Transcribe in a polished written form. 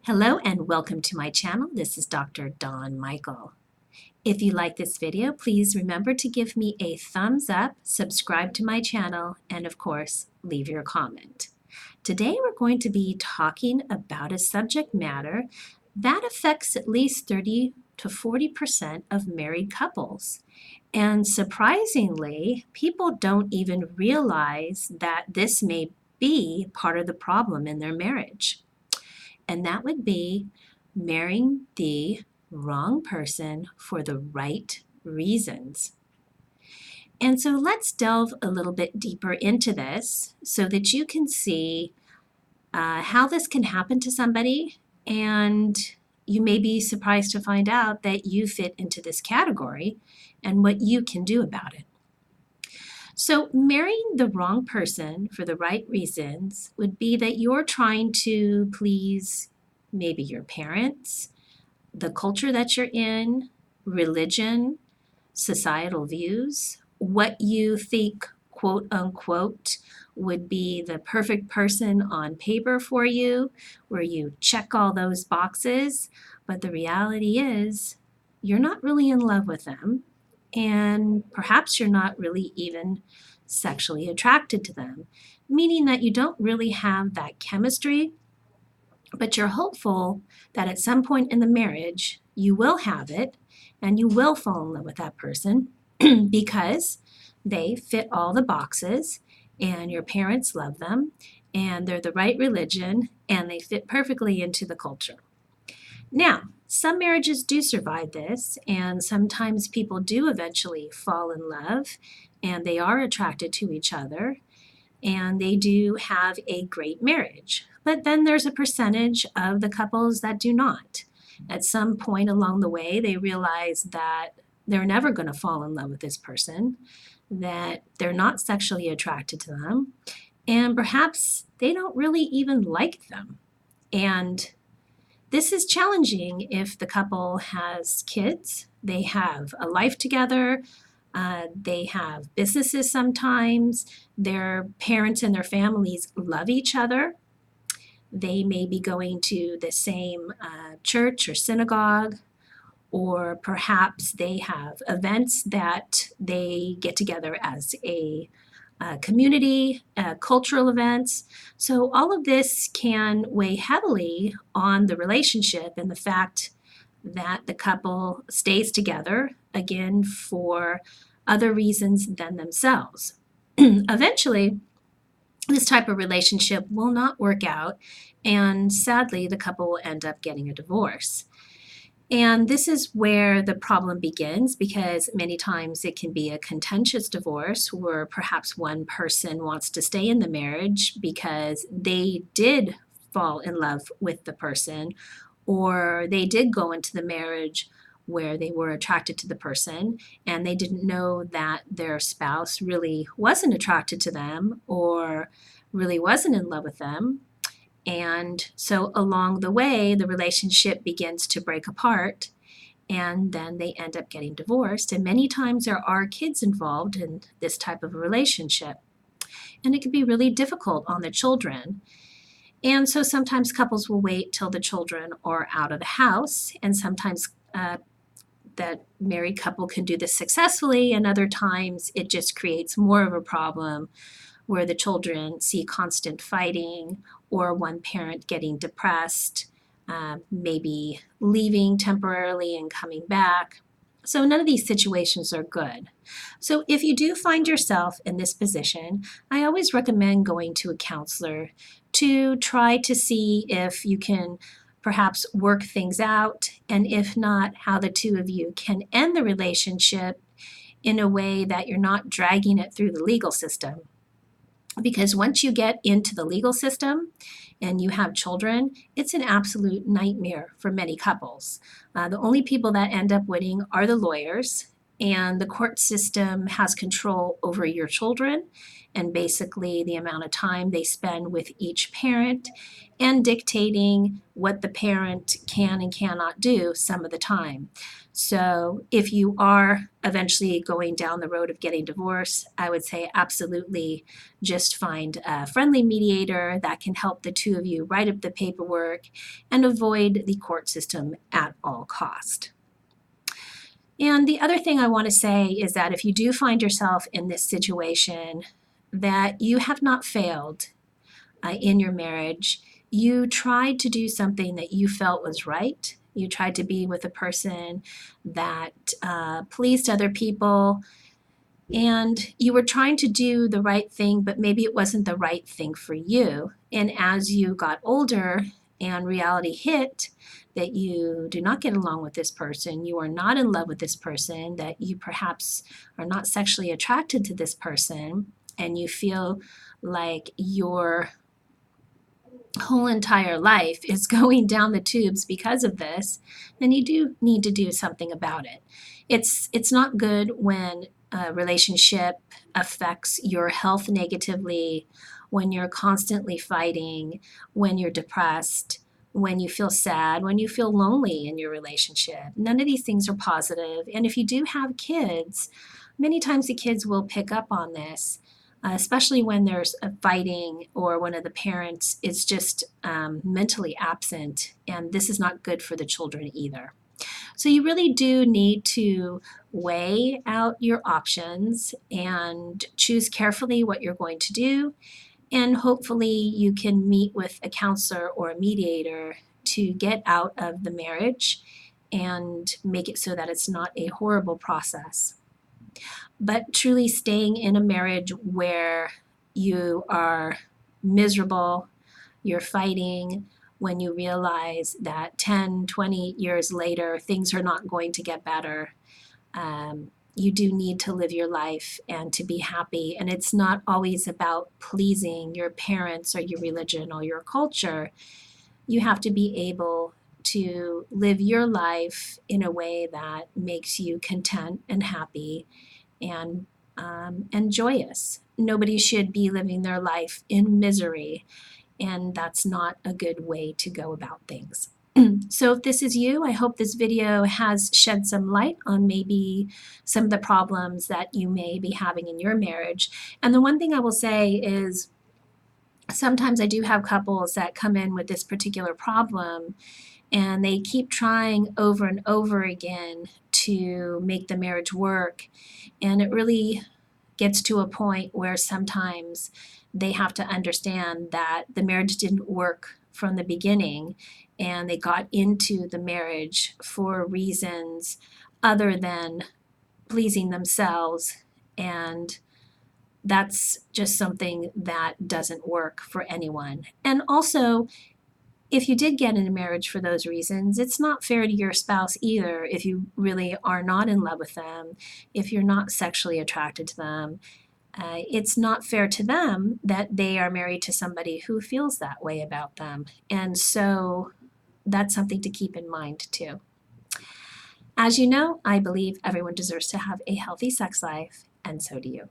Hello and welcome to my channel. This is Dr. Dawn Michael. If you like this video, please remember to give me a thumbs up, subscribe to my channel, and of course, leave your comment. Today we're going to be talking about a subject matter that affects at least 30 to 40% of married couples. And surprisingly, people don't even realize that this may be part of the problem in their marriage. And that would be marrying the wrong person for the right reasons. And so let's delve a little bit deeper into this so that you can see how this can happen to somebody, and you may be surprised to find out that you fit into this category and what you can do about it. So marrying the wrong person for the right reasons would be that you're trying to please maybe your parents, the culture that you're in, religion, societal views, what you think, quote unquote, would be the perfect person on paper for you, where you check all those boxes. But the reality is, you're not really in love with them, and perhaps you're not really even sexually attracted to them, meaning that you don't really have that chemistry, but you're hopeful that at some point in the marriage you will have it and you will fall in love with that person because they fit all the boxes and your parents love them and they're the right religion and they fit perfectly into the culture. Now, some marriages do survive this, and sometimes people do eventually fall in love and they are attracted to each other and they do have a great marriage. But then there's a percentage of the couples that do not. At some point along the way, they realize that they're never going to fall in love with this person, that they're not sexually attracted to them, and perhaps they don't really even like them. And this is challenging if the couple has kids, they have a life together, they have businesses sometimes, their parents and their families love each other. They may be going to the same church or synagogue, or perhaps they have events that they get together as a community, cultural events. So all of this can weigh heavily on the relationship and the fact that the couple stays together, again, for other reasons than themselves. Eventually, this type of relationship will not work out, and sadly, the couple will end up getting a divorce. And this is where the problem begins, because many times it can be a contentious divorce where perhaps one person wants to stay in the marriage because they did fall in love with the person, or they did go into the marriage where they were attracted to the person and they didn't know that their spouse really wasn't attracted to them or really wasn't in love with them. And so along the way, the relationship begins to break apart and then they end up getting divorced. And many times there are kids involved in this type of a relationship. And it can be really difficult on the children. And so sometimes couples will wait till the children are out of the house, and sometimes that married couple can do this successfully, and other times it just creates more of a problem where the children see constant fighting or one parent getting depressed, maybe leaving temporarily and coming back. So none of these situations are good. So if you do find yourself in this position, I always recommend going to a counselor to try to see if you can perhaps work things out, and if not, how the two of you can end the relationship in a way that you're not dragging it through the legal system. Because once you get into the legal system and you have children, it's an absolute nightmare for many couples. The only people that end up winning are the lawyers, and the court system has control over your children and basically the amount of time they spend with each parent and dictating what the parent can and cannot do some of the time. So if you are eventually going down the road of getting divorced, I would say absolutely just find a friendly mediator that can help the two of you write up the paperwork and avoid the court system at all cost. And the other thing I want to say is that if you do find yourself in this situation, that you have not failed in your marriage. You tried to do something that you felt was right. You tried to be with a person that pleased other people, and you were trying to do the right thing, but maybe it wasn't the right thing for you. And as you got older and reality hit that you do not get along with this person, you are not in love with this person, that you perhaps are not sexually attracted to this person, and you feel like your whole entire life is going down the tubes because of this, then you do need to do something about it. It's not good when a relationship affects your health negatively, when you're constantly fighting, when you're depressed, when you feel sad, when you feel lonely in your relationship. None of these things are positive. And if you do have kids, many times the kids will pick up on this, especially when there's a fighting or one of the parents is just mentally absent, and this is not good for the children either. So you really do need to weigh out your options and choose carefully what you're going to do, and hopefully you can meet with a counselor or a mediator to get out of the marriage and make it so that it's not a horrible process. But truly staying in a marriage where you are miserable, you're fighting, when you realize that 10, 20 years later, things are not going to get better, you do need to live your life and to be happy. And it's not always about pleasing your parents or your religion or your culture. You have to be able to live your life in a way that makes you content and happy and joyous. Nobody should be living their life in misery, and that's not a good way to go about things. So if this is you, I hope this video has shed some light on maybe some of the problems that you may be having in your marriage. And the one thing I will say is sometimes I do have couples that come in with this particular problem, and they keep trying over and over again to make the marriage work, and it really gets to a point where sometimes they have to understand that the marriage didn't work from the beginning, and they got into the marriage for reasons other than pleasing themselves, and that's just something that doesn't work for anyone. And also, if you did get in a marriage for those reasons, it's not fair to your spouse either if you really are not in love with them, if you're not sexually attracted to them. It's not fair to them that they are married to somebody who feels that way about them. And so that's something to keep in mind too. As you know, I believe everyone deserves to have a healthy sex life, and so do you.